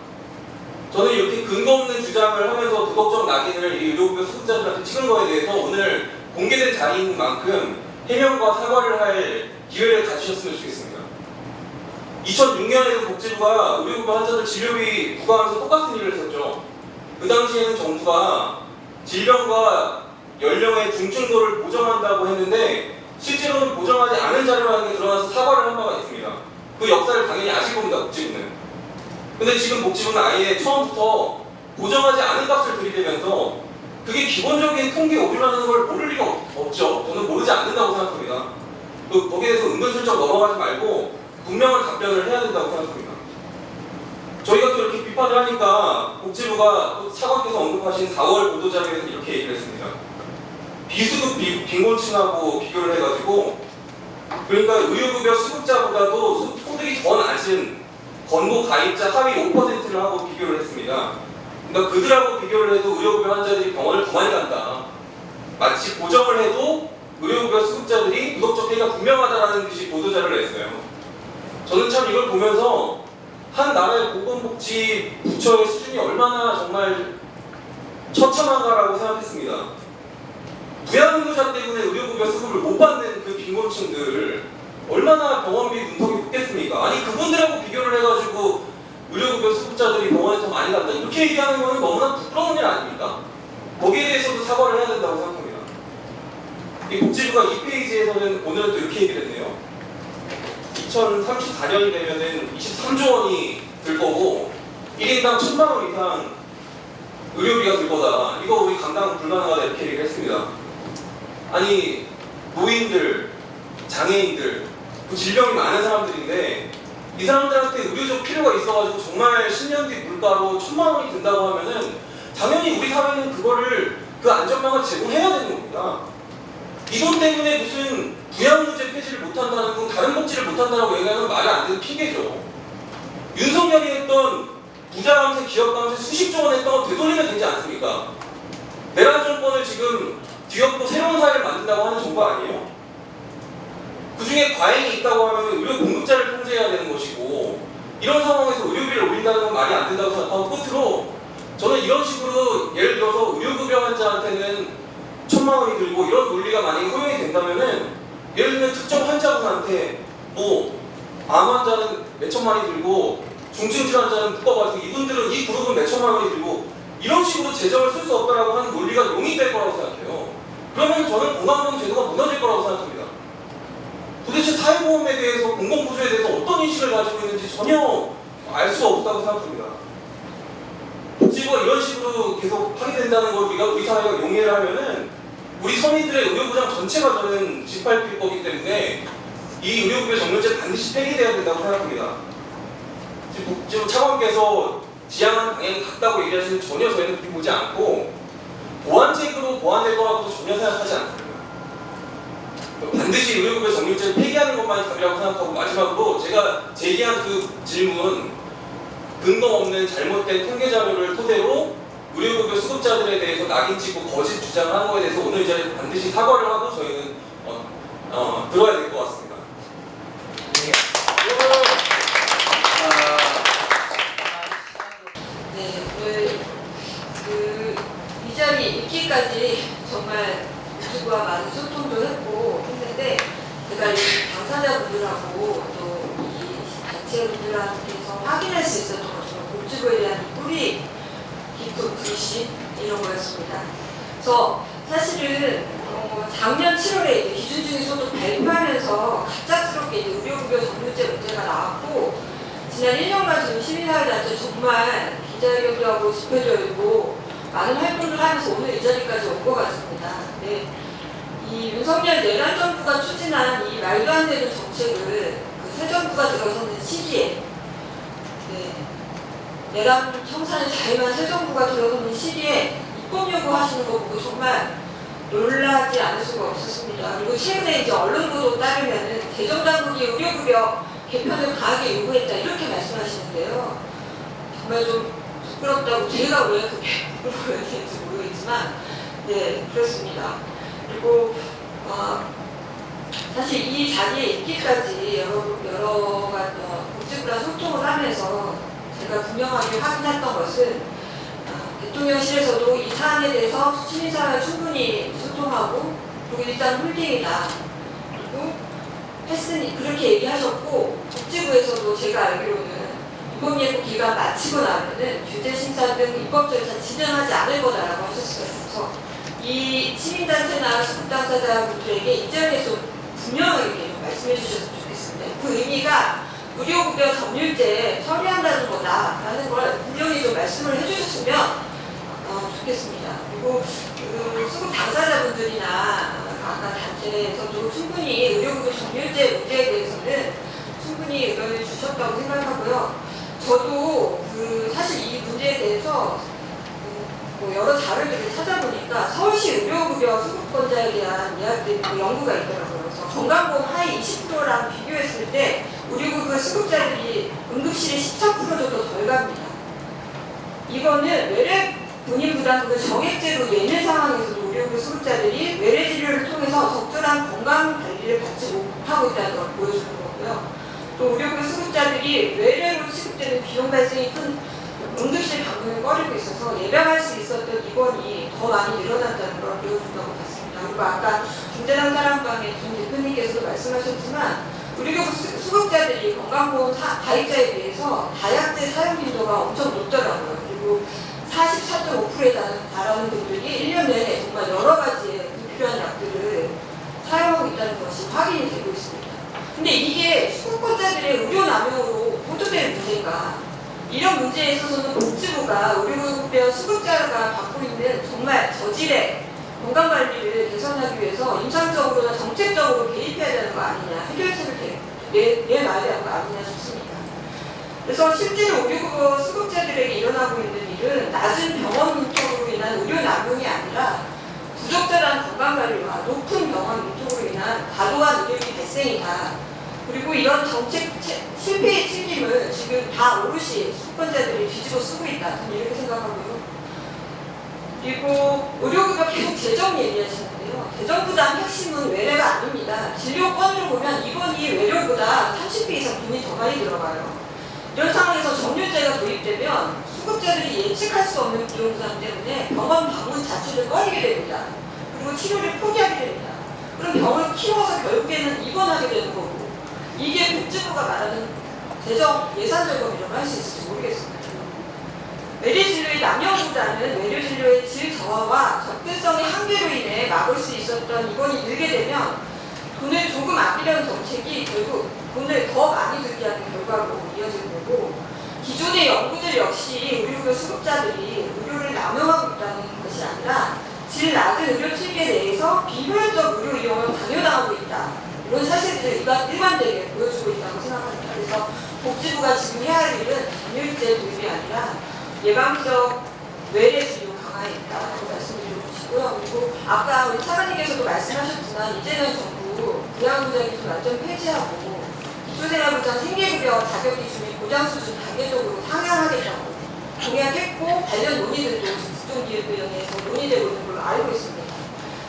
저는 이렇게 근거 없는 주장을 하면서 도덕적 낙인을 이 의료급여 수급자들한테 찍은 거에 대해서 오늘 공개된 자리인 만큼 해명과 사과를 할 기회를 가지셨으면 좋겠습니다. 2006년에도 복지부가 의료급여 환자들 진료비 부과하면서 똑같은 일을 했었죠. 그 당시에는 정부가 질병과 연령의 중증도를 보정한다고 했는데 실제로는 보정하지 않은 자료라는 게 드러나서 사과를 한 바가 있습니다. 그 역사를 당연히 아실 겁니다, 복지부는. 근데 지금 복지부는 아예 처음부터 보정하지 않은 값을 들이대면서 그게 기본적인 통계 오류라는 걸 모를 리가 없죠. 저는 모르지 않는다고 생각합니다. 거기에 대해서 은근슬쩍 넘어가지 말고 분명한 답변을 해야 된다고 생각합니다. 저희가 또 이렇게 비판을 하니까 복지부가 또 차관께서 언급하신 4월 보도자료에서 이렇게 얘기를 했습니다. 비수급 빈곤층하고 비교를 해가지고 그러니까 의료급여 수급자보다도 소득이 더 낮은 건보 가입자 하위 5%를 하고 비교를 했습니다. 그러니까 그들하고 비교를 해도 의료급여 환자들이 병원을 더 많이 간다. 마치 보정을 해도 의료급여 수급자들이 도덕적 해이가 분명하다라는 듯이 보도자료를 냈어요. 저는 참 이걸 보면서 한 나라의 보건복지 부처의 수준이 얼마나 정말 처참한가라고 생각했습니다. 부양의무자 때문에 의료급여 수급을 못 받는 그 빈곤층들 얼마나 병원비 문턱이 높겠습니까? 아니 그분들하고 비교를 해가지고 의료급여 수급자들이 병원에 더 많이 간다 이렇게 얘기하는 건 너무나 부끄러운 일 아닙니까? 거기에 대해서도 사과를 해야 된다고 생각합니다. 이 복지부가 2페이지에서는 오늘은 또 이렇게 얘기를 했네요. 2034년이 되면은 23조 원이 들 거고 1인당 1,000만 원 이상 의료비가 들 거다. 이거 우리 감당 불가능하다 이렇게 얘기를 했습니다. 아니 노인들, 장애인들, 그 질병이 많은 사람들인데 이 사람들한테 의료적 필요가 있어가지고 정말 10년 뒤 물가로 1,000만 원이 든다고 하면은 당연히 우리 사회는 그거를 그 안전망을 제공해야 되는 겁니다. 이 돈 때문에 무슨 부양무제 폐지를 못한다는 건 다른 복지를 못한다고 얘기하는 말이 안 되는 핑계죠. 윤석열이 했던 부자 감세, 기업 감세 수십조 원 했던 거 되돌리면 되지 않습니까? 내란 정권을 지금 뒤엎고 새로운 사회를 만든다고 하는 정부 아니에요? 그 중에 과잉이 있다고 하면 의료 공급자를 통제해야 되는 것이고 이런 상황에서 의료비를 올린다는 건 말이 안 된다고 생각하고 끝으로 저는 이런 식으로 예를 들어서 의료급여 환자한테는 1,000만 원이 들고 이런 논리가 만약에 허용이 된다면은 예를 들면 특정 환자분한테 뭐 암 환자는 몇천만 원이 들고 중증질 환자는 묶어가지고 이분들은 이 그룹은 몇천만 원이 들고 이런 식으로 재정을 쓸 수 없다라고 하는 논리가 용인될 거라고 생각해요. 그러면 저는 건강보험 제도가 무너질 거라고 생각합니다. 도대체 사회보험에 대해서 공공구조에 대해서 어떤 인식을 가지고 있는지 전혀 알 수 없다고 생각합니다. 복지부가 이런 식으로 계속 하게 된다는 걸 우리 사회가 용인을 하면은 우리 서민들의 의료보장 전체가 저는 짓밟힐 거기 때문에 이 의료급여 정년제 반드시 폐기돼야 된다고 생각합니다. 지금 차관께서 지향하는 방향이 같다고 얘기하시는 전혀 저희는 그렇게 보지 않고 보완책으로 보완될 거라고 전혀 생각하지 않습니다. 반드시 의료급여 정률제를 폐기하는 것만이 답이라고 생각하고 마지막으로 제가 제기한 그 질문 근거 없는 잘못된 통계 자료를 토대로 의료급여 수급자들에 대해서 낙인 찍고 거짓 주장을 한 거에 대해서 오늘 이 자리에서 반드시 사과를 하고 저희는 들어야 될 것 같습니다. 네, 오늘 이 자리 있기까지 정말 유튜브와 많은 소통도 했고 했는데 제가 이 당사자분들하고 또 이 단체분들한테서 확인할 수 있었던 것처럼 복지부에 대한 뿌리 깊은 불신 이런 거였습니다. 그래서 사실은 작년 7월에 이제 기준중위 소득 발표하면서 갑작스럽게 이제 의료급여 정률제 문제가 나왔고 지난 1년간 저희 시민사회단체 정말 기자회견도 하고 집회도 열고 많은 활동을 하면서 오늘 이 자리까지 온 것 같습니다. 네. 이 윤석열 내란 정부가 추진한 이 말도 안 되는 정책을 그 새 정부가 들어서는 시기에 내란 청산을 자임한 새 정부가 들어서는 시기에 입법 요구하시는 거 보고 정말 놀라지 않을 수가 없었습니다. 그리고 최근에 이제 언론 보도 따르면은 대정당국이 의료급여 개편을 강하게 요구했다 이렇게 말씀하시는데요. 정말 좀 부끄럽다고 제가 왜 그렇게 부끄러워야 되는지 모르겠지만 네 그렇습니다. 그리고 사실 이 자리에 있기까지 여러 가지 복지부랑 소통을 하면서 제가 분명하게 확인했던 것은 대통령실에서도 이 사안에 대해서 시민사회와 충분히 소통하고 그리고 일단 홀딩이다. 그리고 했으니 그렇게 얘기하셨고 복지부에서도 제가 알기로는 입법예고 기간 마치고 나면은 규제심사 등 입법 절차 진행하지 않을 거다라고 하셨어요. 그래서 이 시민단체나 수급당사자분들에게 이 자리에서 분명하게 말씀해 주셨으면 좋겠습니다. 그 의미가 의료급여 점유제 처리한다는 거다라는 걸 분명히 좀 말씀을 해주셨으면 좋겠습니다. 그리고 그 수급 당사자분들이나 아까 단체에서도 충분히 의료급여 점유제 문제에 대해서는 충분히 의견을 주셨다고 생각하고요. 저도 사실 이 문제에 대해서 여러 자료들을 찾아보니까 서울시 의료급여 수급권자에 대한 이야기들이 연구가 있더라고요. 그래서 건강보험 하위 20%랑 비교했을 때 의료급여 수급자들이 응급실에 13% 정도 덜 갑니다. 이거는 외래 본인 부담금을 정액제로 내는 상황에서도 의료급여 수급자들이 외래 진료를 통해서 적절한 건강 관리를 받지 못하고 있다는 걸 보여주는 거고요. 또 의료급여 수급자들이 외래로 취급되는 비용 발생이 큰 응급실 방문을 꺼리고 있어서 예방할 수 있었던 입원이 더 많이 늘어난다는 걸 보여준다고 봤습니다. 그리고 아까 중대당 사랑방의 김 대표님께서도 말씀하셨지만 의료급여 수급자들이 건강보험 가입자에 비해서 다약제 사용 빈도가 엄청 높더라고요. 그리고 44.5%에 달하는 분들이 1년 내내 정말 여러 가지의 불필요한 약들을 사용하고 있다는 것이 확인이 되고 있습니다. 근데 이게 수급권자들의 의료 남용으로 보도되는 문제인가? 이런 문제에 있어서는 복지부가 의료급여 수급자가 받고 있는 정말 저질의 건강관리를 개선하기 위해서 임상적으로나 정책적으로 개입해야 되는 거 아니냐, 해결책을 내놔야 되는 거 아니냐 싶습니다. 그래서 실제로 의료급여 수급자들에게 일어나고 있는 일은 낮은 병원 민족으로 인한 의료 남용이 아니라 부적절한 건강관리와 높은 병원 민족으로 인한 과도한 의료비 발생이다. 그리고 이런 정책 실패의 책임을 지금 다 오롯이 수급권자들이 뒤집어 쓰고 있다. 저는 이렇게 생각하고요. 그리고 의료급여 계속 재정 얘기하시는데요. 재정 부담 핵심은 외래가 아닙니다. 진료권으로 보면 입원이 외래보다 30배 이상 돈이 더 많이 들어가요. 이런 상황에서 정률제가 도입되면 수급자들이 예측할 수 없는 비용 부담 때문에 병원 방문 자체를 꺼리게 됩니다. 그리고 치료를 포기하게 됩니다. 그럼 병을 키워서 결국에는 입원하게 되는 거고 이게 복지부가 말하는 재정 예산 절감이라고 할 수 있을지 모르겠습니다. 외래 진료의 남용보다는 외래 진료의 질 저하와 접근성의 한계로 인해 막을 수 있었던 입원이 늘게 되면 돈을 조금 아끼려는 정책이 결국 돈을 더 많이 들게 하는 결과로 이어지는 거고 기존의 연구들 역시 의료급여 수급자들이 의료를 남용하고 있다는 것이 아니라 질 낮은 의료 체계 내에서 비효율적 의료 이용을 강요당하고 있다. 이런 사실들을 일관되게 보여주고 있다고 생각합니다. 그래서 복지부가 지금 해야 할 일은 전율제 도입이 아니라 예방적 외래 진료 강화에 있다고 말씀드리고 싶고요. 그리고 아까 우리 차관님께서도 말씀하셨지만 이제는 정부 부양보장기준 완전 폐지하고 기초생활보장 생계급여 자격 기준이 보장 수준 단계적으로 상향하겠다고 공약했고 관련 논의들도 직종기획위원회에서 논의되고 있는 걸로 알고 있습니다.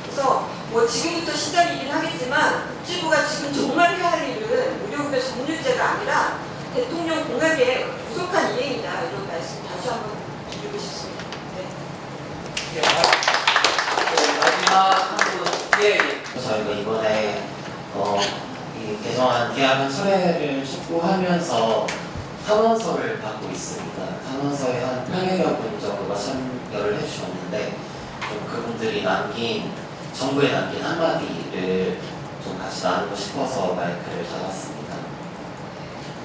그래서 뭐 지금부터 시작이긴 하겠지만 복지부가 지금 정말 해야 할 일은 의료급여 정률제가 아니라 대통령 공약의 조속한 이행이다 이런 말씀 다시 한번 드리고 싶습니다. 네. 마지막 한 분, 예. 저희가 이번에 이 개정안 계약안 철회를 촉구하면서 탄원서를 받고 있습니다. 탄원서에 한 800여 분 정도가 참여를 해주셨는데 좀 그분들이 정부에 남긴 한마디를 좀 같이 나누고 싶어서 마이크를 잡았습니다.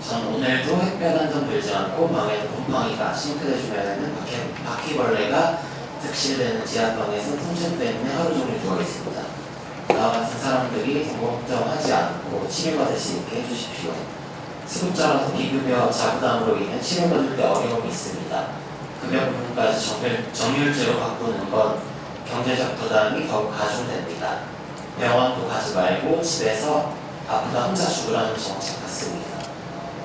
전 오늘도 햇볕 한 점 들지 않고 방에도 곰팡이가 싱크대 주변에는 바퀴벌레가 득실되는 지하방에서 통증 때문에 하루 종일 누워 있습니다. 나와 같은 사람들이 걱정하지 않고 치료받을 수 있게 해주십시오. 수급자라서 비급여 자부담으로 인해 치료받을 때 어려움이 있습니다. 급여 부분까지 정률제로 바꾸는 건 경제적 부담이 더욱 가중됩니다. 병원도 가지 말고 집에서 아프다 혼자 죽으라는 정책 같습니다.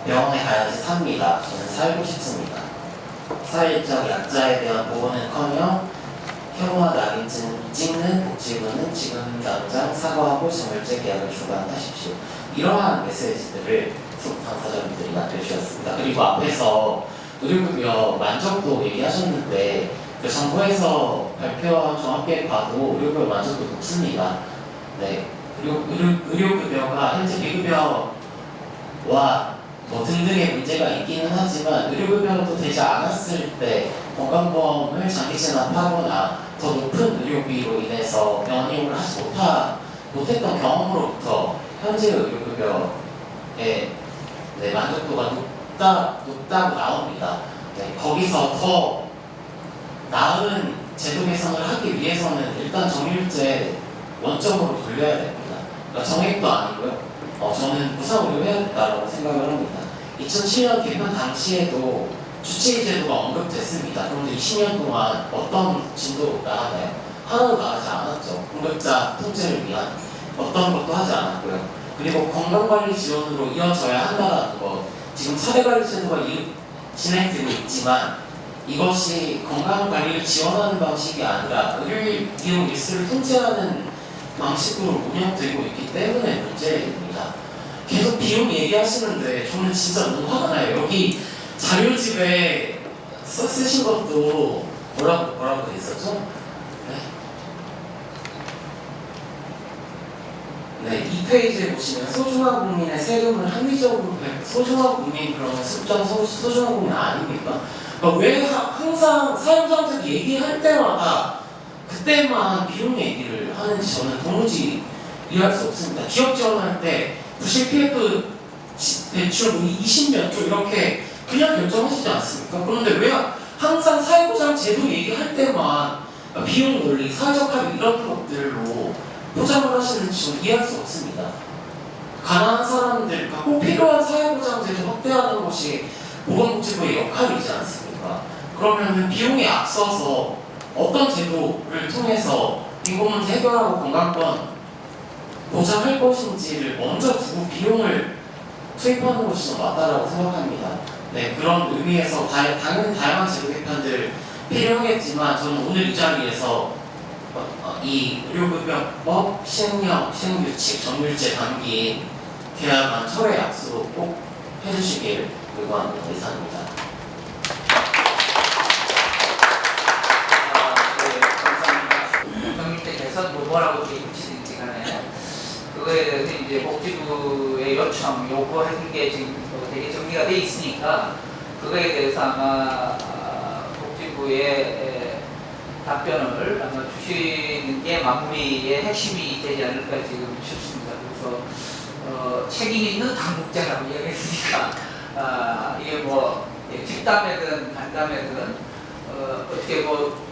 병원에 가야지 삽니다. 저는 살고 싶습니다. 사회적 약자에 대한 보호는커녕 혐오와 낙인 찍는 복지부는 지금 당장 사과하고 정률제 계약을 중단하십시오. 이러한 메시지들을 수급 당사자분들이 남겨주셨습니다. 그리고 앞에서 의료급여 만족도 얘기하셨는데 그 정부에서 발표한 종합계획 봐도 의료급여 만족도 높습니다. 네, 의료급여가 현재 비급여와 뭐 등등의 문제가 있기는 하지만 의료급여도 되지 않았을 때 건강보험을 장기 체납하거나 더 높은 의료비로 인해서 병원 이용을 하지 못했던 경험으로부터 현재 의료급여의 만족도가 높다고 나옵니다. 네, 거기서 더 나은 제도 개선을 하기 위해서는 일단 정률제 원점으로 돌려야 됩니다. 그러니까 정액도 아니고요. 저는 무상으로 해야 된다고 생각을 합니다. 2007년 개편 당시에도 주치의 제도가 언급됐습니다. 그런데 20년 동안 어떤 진도가 나가나요? 하나도 나가지 않았죠. 공급자 통제를 위한 어떤 것도 하지 않았고요. 그리고 건강관리 지원으로 이어져야 한다는 것, 지금 차례관리 제도가 진행되고 있지만 이것이 건강관리를 지원하는 방식이 아니라 의료 비용 일수를 통제하는 방식으로 운영되고 있기 때문에 문제입니다. 계속 비용 얘기하시는데 저는 진짜 너무 화가 나요. 여기 자료집에 쓰신 것도 뭐라고 있었죠? 네, 2페이지에 보시면 소중한 국민의 세금을 합리적으로 소중한 국민 그러면 숫자는 소중한 국민 아닙니까? 그러니까 왜 항상 사용자한테 얘기할 때마다 그때만 비용 얘기를 하는지 저는 도무지 이해할 수 없습니다. 기업 지원할 때 부실 PF 대출 20년 좀 이렇게 그냥 결정하시지 않습니까? 그런데 왜 항상 사회보장 제도 얘기할 때만 비용 논리, 사회적 합의 이런 것들로 포장을 하시는지 좀 이해할 수 없습니다. 가난한 사람들, 꼭 필요한 사회보장 제도 확대하는 것이 보건복지부의 역할이지 않습니까? 그러면 비용에 앞서서 어떤 제도를 통해서 인구 문제 해결하고 건강권 보장할 것인지를 먼저 두고 비용을 투입하는 것이 좀 맞다라고 생각합니다. 네, 그런 의미에서 당연히 다양한 제도 개편들 필요하겠지만 저는 오늘 이 자리에서 이 의료급여법 시행령, 시행규칙, 정률제 담긴 계약안 철회 약속 꼭 해주시길 요구합니다. 이상입니다. 정률제 개선 뭐라고 붙이는지 간에 그거에 대해서 이제 복지부의 요청, 요구하는 게 지금 되게 정리가 돼 있으니까 그거에 대해서 아마 복지부의 답변을 아마 주시는 게 마무리의 핵심이 되지 않을까 지금 싶습니다. 그래서 책임 있는 당국자라고 이야기했으니까 이게 뭐 집담회든 간담회든 어떻게 뭐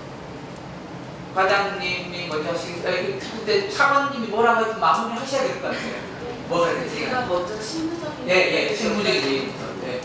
과장님이 먼저 하시겠어요? 근데 차관님이 뭐라고 해도 마무리 하셔야 될 것 같아요. 뭐가 될지. 제가 먼저 실무적인 예, 실무적인 얘기부터. 네.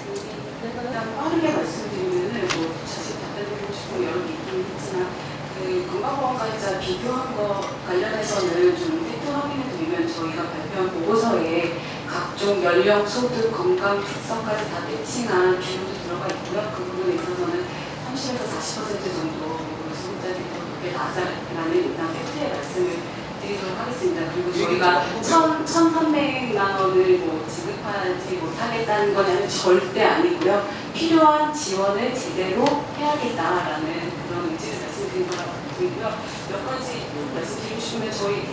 빠르게 말씀드리면은 뭐 사실 답변드리고 싶은 여러 개 있긴 했지만 그 건강보험가입자 비교한 거 관련해서는 좀 팩트 확인해 드리면 저희가 발표한 보고서에 각종 연령, 소득, 건강 특성까지 다 매칭한 기록도 들어가 있고요. 그 부분에 있어서는 30에서 40% 정도 소득자들이 더 높게 나타나는 일단 팩트의 말씀을 드리도록 하겠습니다. 그리고 저희가 1,300만 원을 뭐 지급하지 못하겠다는 건 절대 아니고요. 필요한 지원을 제대로 해야겠다라는 그런 의지를 말씀드린 거라고 드리고요. 몇 가지 말씀드리고 싶으면 저희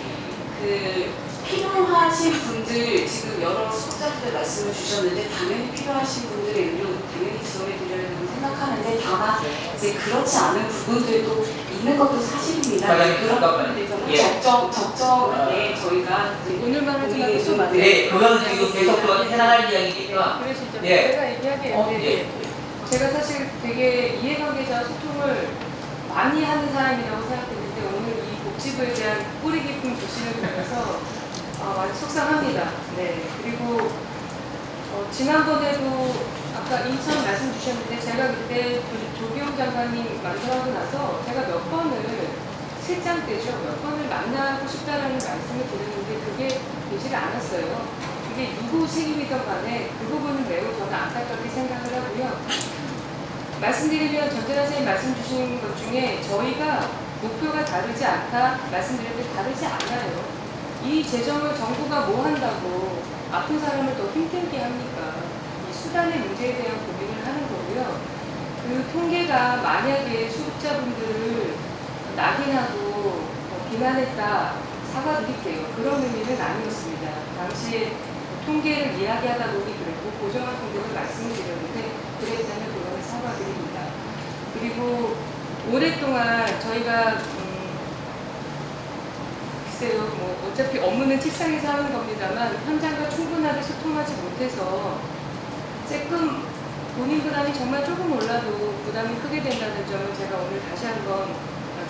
그 필요하신 분들 지금 여러 수급자분들 말씀을 주셨는데 당연히 필요하신 분들의 의료 당연히 지원해 드려야 된다고 생각하는데 다만 이제 그렇지 않은 부분들도 있는 것도 사실입니다. 과장님, 그런 잠깐만요. 부분에 예. 대해서 적정하게 저희가 오늘만 하지만 좀 많아요. 네, 그거는 지금 계속 또 해나갈 이야기니까. 그러시죠. 예. 제가 얘기하기에는 예. 제가 사실 되게 이해관계자 소통을 많이 하는 사람이라고 생각했는데 오늘 이 복지부에 대한 뿌리 깊은 불신을 보면서 많이 속상합니다. 네. 그리고 지난번에도 아까 인천 말씀 주셨는데 제가 그때 조기용 장관님 만나고 나서 제가 몇 번을 실장 때죠. 몇 번을 만나고 싶다라는 말씀을 드렸는데 그게 되지를 않았어요. 그게 누구 책임이든 간에 그 부분은 매우 저는 안타깝게 생각을 하고요. 말씀드리면 전재란 선생님 말씀 주신 것 중에 저희가 목표가 다르지 않다 말씀드렸는데 다르지 않아요. 이 재정을 정부가 뭐 한다고 아픈 사람을 더 힘들게 합니까? 이 수단의 문제에 대한 고민을 하는 거고요. 그 통계가 만약에 수급자분들을 낙인하고 비난했다 사과드릴게요. 그런 의미는 아니었습니다. 당시에 통계를 이야기하다 보니 그랬고 고정한 통계를 말씀을 드렸는데 그랬다면 그거는 사과드립니다. 그리고 오랫동안 저희가 글쎄요, 뭐 어차피 업무는 책상에서 하는 겁니다만 현장과 충분하게 소통하지 못해서 조금 본인 부담이 정말 조금 올라도 부담이 크게 된다는 점을 제가 오늘 다시 한번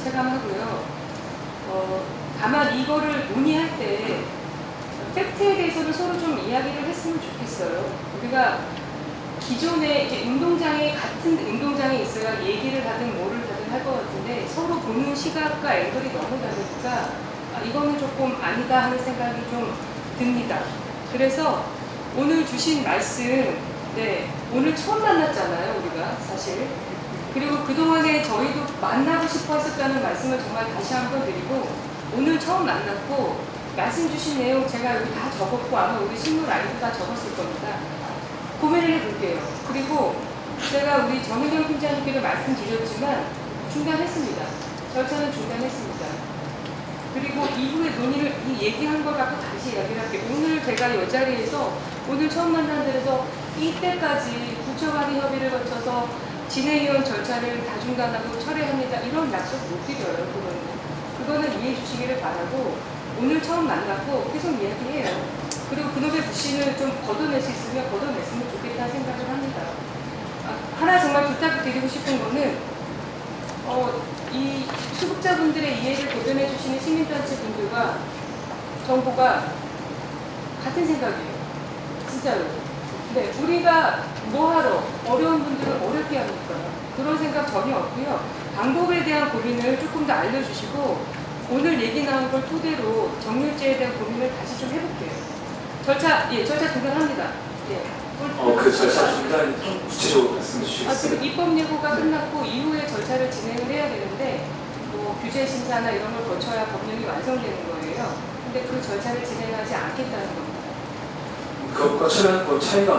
체감하고요. 다만 이거를 논의할 때 팩트에 대해서는 서로 좀 이야기를 했으면 좋겠어요. 우리가 기존에 이제 같은 운동장에 있어야 얘기를 하든 뭐를 하든 할 것 같은데 서로 보는 시각과 앵글이 너무 다르니까 이거는 조금 아니다 하는 생각이 좀 듭니다. 그래서 오늘 주신 말씀, 네, 오늘 처음 만났잖아요, 우리가 사실. 그리고 그동안에 저희도 만나고 싶어 했었다는 말씀을 정말 다시 한번 드리고 오늘 처음 만났고 말씀 주신 내용 제가 여기 다 적었고 아마 우리 신문 아이도 다 적었을 겁니다. 고민을 해볼게요. 그리고 제가 우리 정은영 팀장님께도 말씀드렸지만 중단했습니다. 절차는 중단했습니다. 그리고 이후에 논의를 얘기한 걸 갖고 다시 이야기를 할게요. 오늘 제가 이 자리에서 오늘 처음 만난 데에서 이때까지 부처 간의 협의를 거쳐서 진행위원 절차를 다 중단하고 철회합니다. 이런 약속 못 드려요. 그거는 이해해 주시기를 바라고 오늘 처음 만났고 계속 이야기해요. 그리고 그놈의 불신을 좀 걷어낼 수 있으면 걷어냈으면 좋겠다는 생각을 합니다. 하나 정말 부탁을 드리고 싶은 거는 이 수급자분들의 이해를 도전해 주시는 시민단체 분들과 정부가 같은 생각이에요. 진짜로. 네, 우리가 뭐하러 어려운 분들을 어렵게 합니까? 그런 생각 전혀 없고요. 방법에 대한 고민을 조금 더 알려주시고 오늘 얘기 나온 걸 토대로 정률제에 대한 고민을 다시 좀 해볼게요. 절차 중단합니다. 예. 그 절차 중단 좀 구체적으로 말씀해 주시겠어요? 지금 입법 예고가 끝났고 이후에 절차를 진행을 해야 되는데 뭐 규제 심사나 이런 걸 거쳐야 법령이 완성되는 거예요. 근데 그 절차를 진행하지 않겠다는 겁니다. 그것과 최근 차이가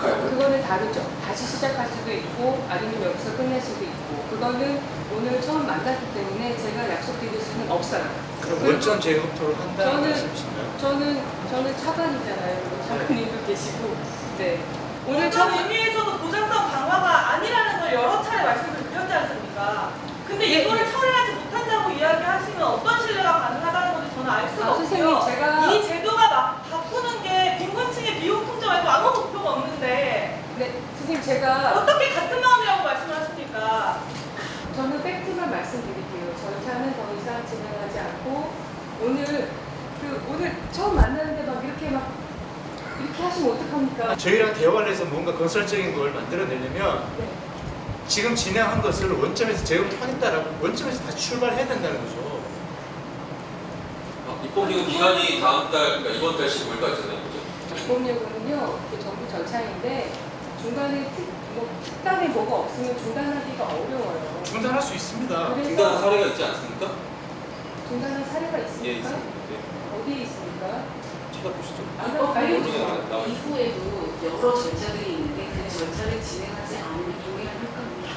뭘까요? 그거는 다르죠. 다시 시작할 수도 있고 아니면 여기서 끝낼 수도 있고 그거는 오늘 처음 만났기 때문에 제가 약속드릴 수는 없어요. 그럼 원점 재검토를 한다는 말씀이신가요? 저는 차관이잖아요. 차관님도 계시고 네. 오늘 어떤 의미에서도 보장성 강화가 아니라는 걸 여러 차례 말씀을 드렸지 않습니까? 근데 이거를 처리하지 못한다고 이야기하시면 어떤 신뢰가 가능하다는 건지 저는 알 수가 없고요. 선생님, 제가 이 제도가 막 바꾸는 게 빈곤층의 비용 통제 말고 아무 목표가 없는데 네, 선생님 제가 어떻게 같은 마음이라고 말씀을 하십니까? 저는 팩트만 말씀드릴게요. 절차는 더 이상 진행하지 않고 오늘 처음 만나는데 막 이렇게 막 이렇게 하시면 어떡합니까? 저희랑 대화를 해서 뭔가 건설적인 걸 만들어내려면 네. 지금 진행한 것을 원점에서 재검토하겠다라고 원점에서 다시 출발해야 된다는 거죠. 입법예고 기간이 다음 달, 그러니까 이번 달 15일까지잖아요. 입법예고는요, 정부 절차인데 중간에 특단에 뭐가 없으면 중단하기가 어려워요. 중단할 수 있습니다. 중단한 사례가 있지 않습니까? 중단한 사례가 예, 있습니까? 있습니다. 어디에 있습니까? 찾아보시죠. 알려주세요. 이후에도 여러 절차들이 있는데 그 절차를 진행하지 않으면 동의할 겁니다.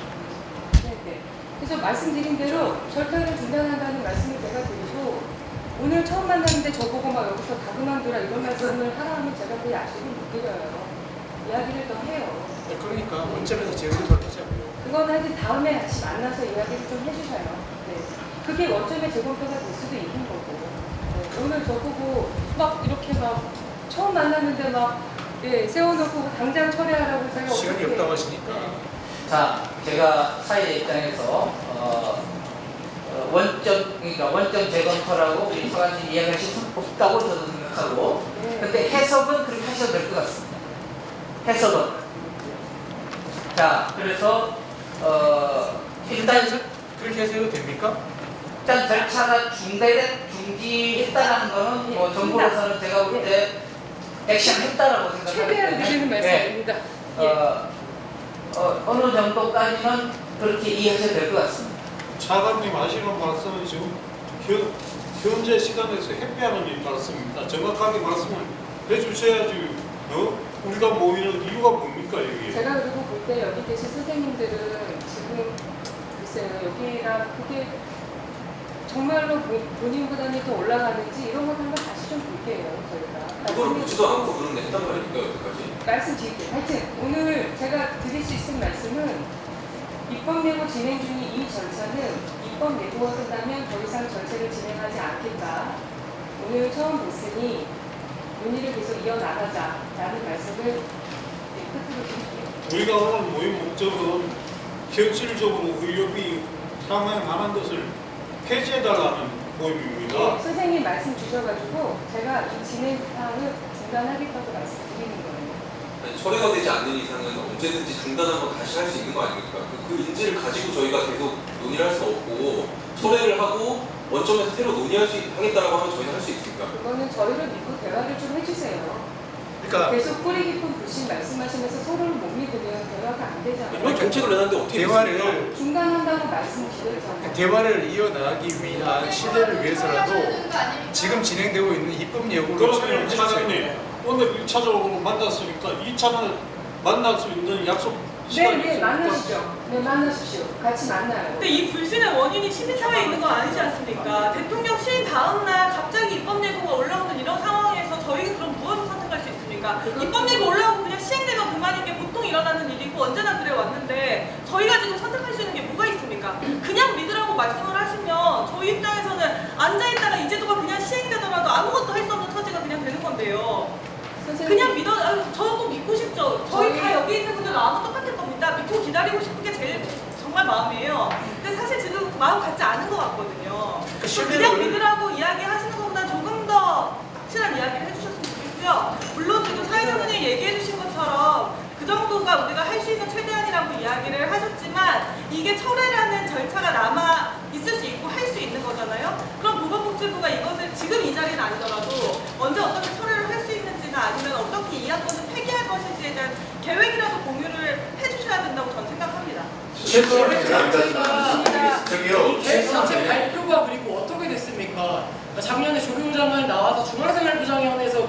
네. 그래서 말씀드린 대로 절차를 중단한다는 말씀을 제가 드리고 오늘 처음 만났는데 저보고 막 여기서 다 그만둬라 이런 말씀을 하라면 제가 그 약속을 못 드려요. 이야기를 더 해요. 그러니까 원점에서 재검토를 하자고요. 그건 하여튼 다음에 다시 만나서 이야기를 좀 해주셔요. 네. 그게 원점의 재검토가 될 수도 있는 거고. 네. 오늘 저보고 막 이렇게 막 처음 만났는데 막 예, 세워놓고 당장 처리하라고 제가 시간이 어떻게 없다고 하시니까. 자, 제가 사회의 입장에서 원점 재검토라고 우리 서관님 이야기하실 수 없다고 저도 생각하고, 근데 해석은 그렇게 하셔도 될 것 같습니다. 해석은. 자, 그래서 일단 그렇게 해도 됩니까? 일단 절차가 중지했다는 거는 뭐 정부로서는 제가 볼 때 액션했다라고 생각하기 최대한 드리는 때문에 말씀입니다. 어느 정도까지는 그렇게 이해하셔도 될 것 같습니다. 차관님 하시는 말씀은 지금 현재 시간에서 회피하는 말씀입니다. 정확하게 말씀을 해주셔야지 우리가 모이는 이유가 뭡니까 여기? 제가 그리고 볼 때 여기 계신 선생님들은 지금 글쎄요 여기랑 그게 정말로 본인보다는 더 올라가는지 이런 것 한번 다시 좀 볼게요 저희가. 그걸 묻지도 않고 그런 데 했단 말입니까 여태까지? 말씀드릴게요. 하여튼 오늘 제가 드릴 수 있는 말씀은 입법예고 진행 중인 이 절차는 입법예고가 끝나면 더 이상 절차를 진행하지 않겠다. 오늘 처음 뵀으니 논의를 계속 이어나가자라는 말씀을 끝으로 드릴게요. 우리가 오늘 모임 목적은 현실적으로 의협이 향후에 관한 것을 폐지해달라는 모임입니다. 선생님 말씀 주셔가지고 제가 이 진행 사항을 중단하겠다고 말씀드리는 거예요. 아니, 철회가 되지 않는 이상은 언제든지 중단하고 다시 할 수 있는 거 아닙니까? 그 인지를 가지고 저희가 계속 논의를 할 수 없고 철회를 하고 원점에서 새로 논의할 수 하겠다라고 하면 저희는 할 수 있습니까? 그거는 저희를 믿고 대화를 좀 해주세요. 그러니까 계속 뿌리 깊은 불신 말씀하시면서 서로를 못 믿으면 대화가 안 되잖아요. 이번 정책을 내놨는데 어떻게 대화를 중단한다고 말씀드렸잖아요. 대화를 이어나가기 위한 신뢰를 위해서라도 지금 진행되고 있는 입법 예고를 그러면 차장님 오늘 1차적으로 만났으니까 2차는 만날 수 있는 약속 시간이 네, 만나시죠. 네, 만나십시오. 같이 만나요. 근데 이 불신의 원인이 시민사회에 있는 건 아니지 않습니까? 대통령 취임 다음날 갑자기 입법예고가 올라오는 이런 상황에서 저희가 그럼 무엇을 선택할 수 있습니까? 입법예고 올라오고 그냥 시행되면 그만인 게 보통 일어나는 일이고 언제나 그래 왔는데 저희가 지금 선택할 수 있는 게 뭐가 있습니까? 그냥 믿으라고 말씀을 하시면 저희 입장에서는 앉아있다가 이 제도가 그냥 시행되더라도 아무것도 할 수 없는 처지가 그냥 되는 건데요. 그냥 저도 믿고 싶죠. 저희 다 여기 있는 분들은 아마 똑같을 겁니다. 믿고 기다리고 싶은 게 제일 정말 마음이에요. 근데 사실 지금 마음 같지 않은 것 같거든요. 그냥 믿으라고 이야기하시는 것보다 조금 더 확실한 이야기를 해주셨으면 좋겠고요. 물론 지금 사회자분이 얘기해 주신 것처럼 그 정도가 우리가 할 수 있는 최대한이라고 이야기를 하셨지만 이게 철회라는 절차가 남아 있을 수 있고 할 수 있는 거잖아요. 그럼 보건복지부가 이것을 지금 이 자리는 아니더라도 언제 어떻게 철회를 할 수 있는지나 아니면 어떻게 이 안건을 폐기할 것인지에 대한 계획이라도 공유를 해주셔야 된다고 저는 생각합니다. 이 개정책 발표가 그리고 어떻게 됐습니까? 작년에 조경 장관이 나와서 중앙생활보장위원회에서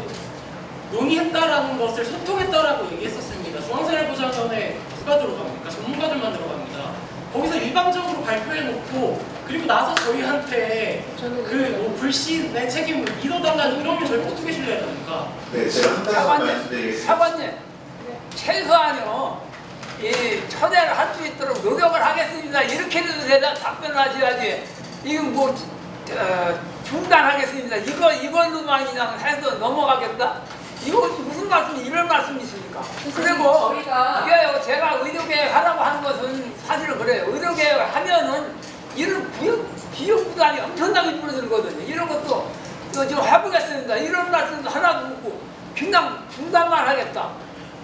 논의했다라는 것을 소통했다라고 얘기했었습니다. 중앙생활보장위원회 누가 들어갑니까? 전문가들만 들어갑니다. 거기서 일방적으로 발표해놓고 그리고 나서 저희한테 그 불신의 책임을 믿어달라는 이러면 저희 어떻게 신뢰해야 됩니까? 네, 제가 한 가지 말씀드리겠습니다. 사관님, 최소한요, 이 초대를 할 수 있도록 노력을 하겠습니다. 이렇게라도 대답 답변하셔야지. 이건 뭐 중단하겠습니다. 이걸로만 그냥 해서 넘어가겠다? 이거 무슨 말씀이 이런 말씀이십니까? 그리고 이게요, 제가 의료계획 하라고 하는 것은 사실은 그래요. 의료계획 하면은 이런 비용 부담이 엄청나게 줄어들거든요. 이런 것도 좀 해보겠습니다. 이런 말씀도 하나도 없고 그냥 중단만 하겠다.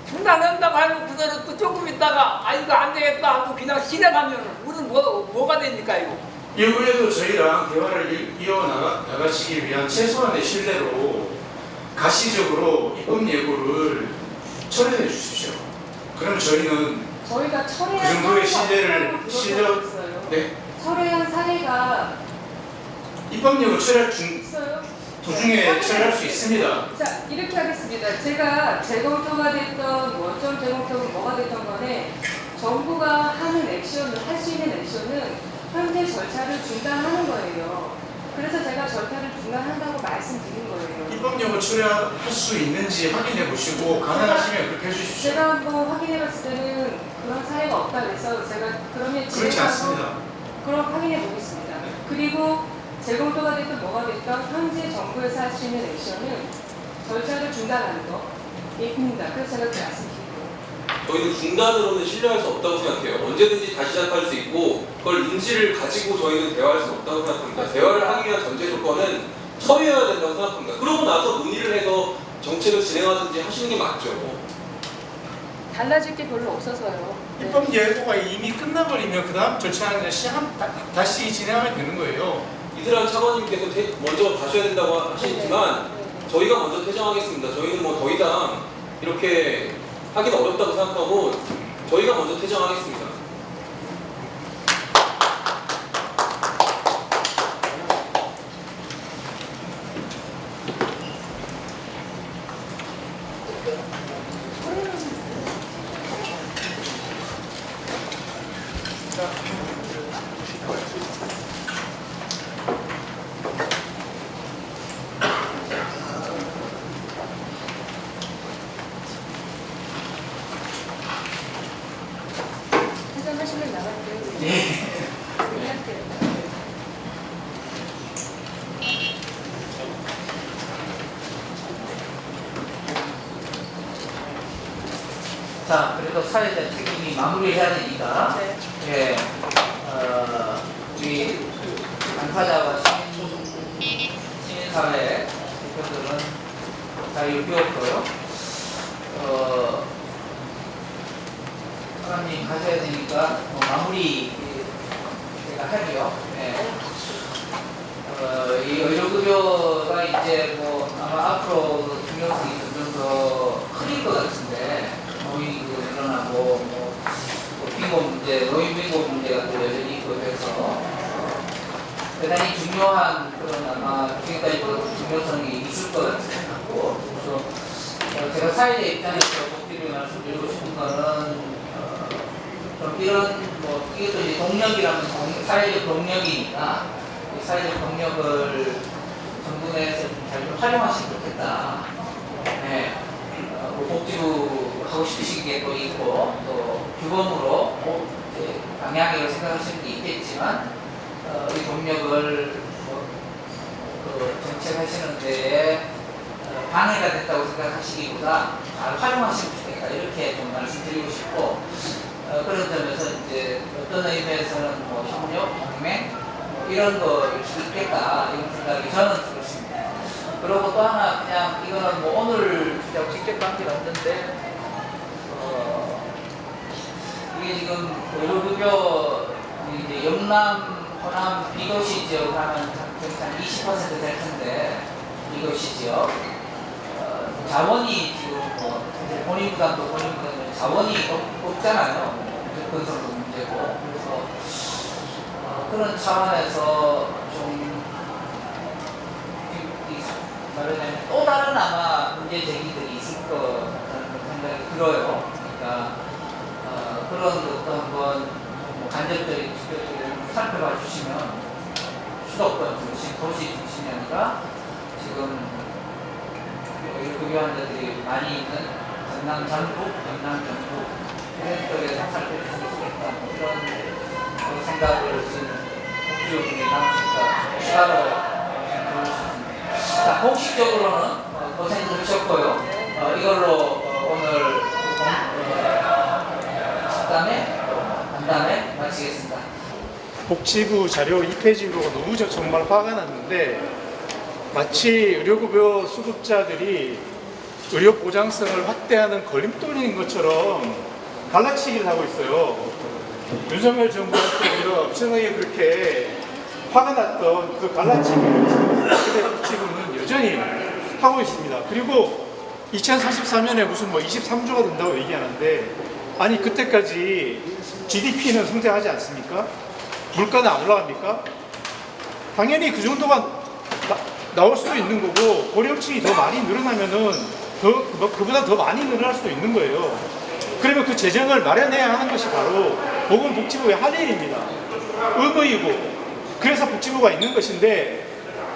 중단한다고 하면 그대로 또 조금 있다가 아 이거 안 되겠다 하고 그냥 실행하면 우리는 뭐가 됩니까 이거? 이번에도 저희랑 대화를 이어나가시기 위한 최소한의 신뢰로 가시적으로 입법 예고를 철회해 주십시오. 그럼 저희는 저희가 그 철회한 정도의 사례가 신뢰 네 철회한 사례가 입법 예고 철회 있어요? 도중에 처리할 수 있습니다. 자, 이렇게 하겠습니다. 제가 재검토가 됐던 원점 재검토가 뭐가 됐던 간에 정부가 하는 액션을 할 수 있는 액션은 현재 절차를 중단하는 거예요. 그래서 제가 절차를 중단한다고 말씀드린 거예요. 입법 예고 철회할 수 있는지 확인해 보시고 가능하시면 그렇게 해주십시오. 제가 한번 확인해 봤을 때는 그런 사례가 없다 그래서 제가 그러면 그렇지 진행하고 않습니다. 그럼 확인해 보겠습니다. 그리고 재검토가 됐든 뭐가 됐든 현재 정부에서 할 수 있는 액션은 절차를 중단하는 거입니다. 그래서 제가 그렇게 말씀드린 거예요. 저희는 중단으로는 신뢰할 수 없다고 생각해요. 언제든지 다시 시작할 수 있고 그걸 인지를 가지고 저희는 대화할 수 없다고 생각합니다. 대화를 하기 위한 전제 조건은 처리해야 된다고 생각합니다. 그러고 나서 논의를 해서 정책을 진행하든지 하시는 게 맞죠. 달라질 게 별로 없어서요. 입법 예고가 이미 끝나버리면 그 다음 절차는 다시 진행하면 되는 거예요. 이슬람 차관님께서 먼저 가셔야 된다고 하시지만 저희가 먼저 퇴장하겠습니다. 저희는 뭐 더 이상 이렇게 하기는 어렵다고 생각하고 저희가 먼저 퇴장하겠습니다. 퇴장하시면 나갈게요. 네. 자, 그래도 사회자 책임이 마무리해야 되니까, 예, 우리 당사자와 시민사회 대표들은 잘 비웠고요. 사장님 가셔야 되니까 마무리 제가 할게요. 예. 이 의료급여가 이제 뭐 아마 앞으로 중요성이 점점 더 커질 것 같은데 노인도 늘어나고 뭐 빈곤 문제, 노인 빈곤 문제가 또 여전히 있고 해서 대단히 중요한 그런 아마 지금까지 중요성이 있을 것 같고 그래서 제가 사회자 입장에서 복지를 말씀드리고 싶은 거는 좀 이런 뭐 이것도 이제 동력이라면 사회적 동력이니까 이 사회적 동력을 정부 내에서 잘 활용하시면 좋겠다. 네. 복지부 하고 싶으신 게 또 있고 또 규범으로 방향으로 생각하시는 게 있겠지만 이 동력을 그 정책하시는 데에 방해가 됐다고 생각하시기보다 잘 활용하시면 좋겠다 이렇게 좀 말씀드리고 싶고 그런 점에서 이제 어떤 의미에서는 뭐 협력, 동맹 이런 거일 수 있겠다 이런 생각이 저는 들었습니다. 그리고 또 하나 그냥 이거는 뭐 오늘 주자고 직접 관계가 없는데 이게 지금 의료급여 이제 영남, 호남, 비도시 지역 하면 한 20% 될 텐데 비도시 지역 자원이 지금 뭐 본인 부담도 자원이 없잖아요. 건설도 문제고 그래서 그런 차원에서 좀 말하자면 또 다른 아마 문제 제기들이 있을 것 같다는 생각이 들어요. 그러니까 그런 것도 한번 뭐 간접적인 직접적으로 살펴봐 주시면 수도권 중심, 도시 중심이 아니라 지금 의료급여 환자들이 많이 있는 전남 전북, 경남 전북 이런 쪽에서 살펴볼 수 있겠다 뭐 이런 생각을 지금 복지부분이 나누니까 추가로 자, 공식적으로는 고생도 하셨고요. 이걸로 오늘 집담회, 간담회 마치겠습니다. 복지부 자료 2페이지로가 너무 정말 화가 났는데 마치 의료급여 수급자들이 의료 보장성을 확대하는 걸림돌인 것처럼 갈라치기를 하고 있어요. 윤석열 정부한테 우리가 엄청나게 그렇게 화가 났던 그 갈라치기를 복지부는 여전히 하고 있습니다. 그리고 2044년에 무슨 뭐 23조가 된다고 얘기하는데, 아니 그때까지 GDP는 성장하지 않습니까? 물가는 안 올라갑니까? 당연히 그 정도가 나올 수도 있는 거고, 고령층이 더 많이 늘어나면은 그보다 더 많이 늘어날 수도 있는 거예요. 그러면 그 재정을 마련해야 하는 것이 바로 보건복지부의 할 일입니다. 의무이고, 그래서 복지부가 있는 것인데,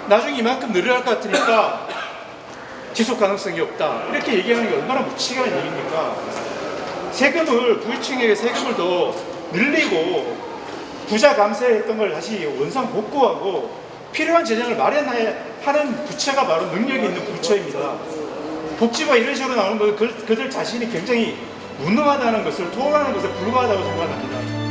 나중에 이만큼 늘어날 것 같으니까 지속 가능성이 없다, 이렇게 얘기하는 게 얼마나 무책임한 얘기입니까? 세금을, 부유층에게 세금을 더 늘리고 부자 감세했던 걸 다시 원상 복구하고 필요한 재정을 마련해야 하는 부처가 바로 능력이 있는 부처입니다. 복지부가 이런 식으로 나오는 건 그들 자신이 굉장히 무능하다는 것을, 토론하는 것에 불과하다고 생각합니다.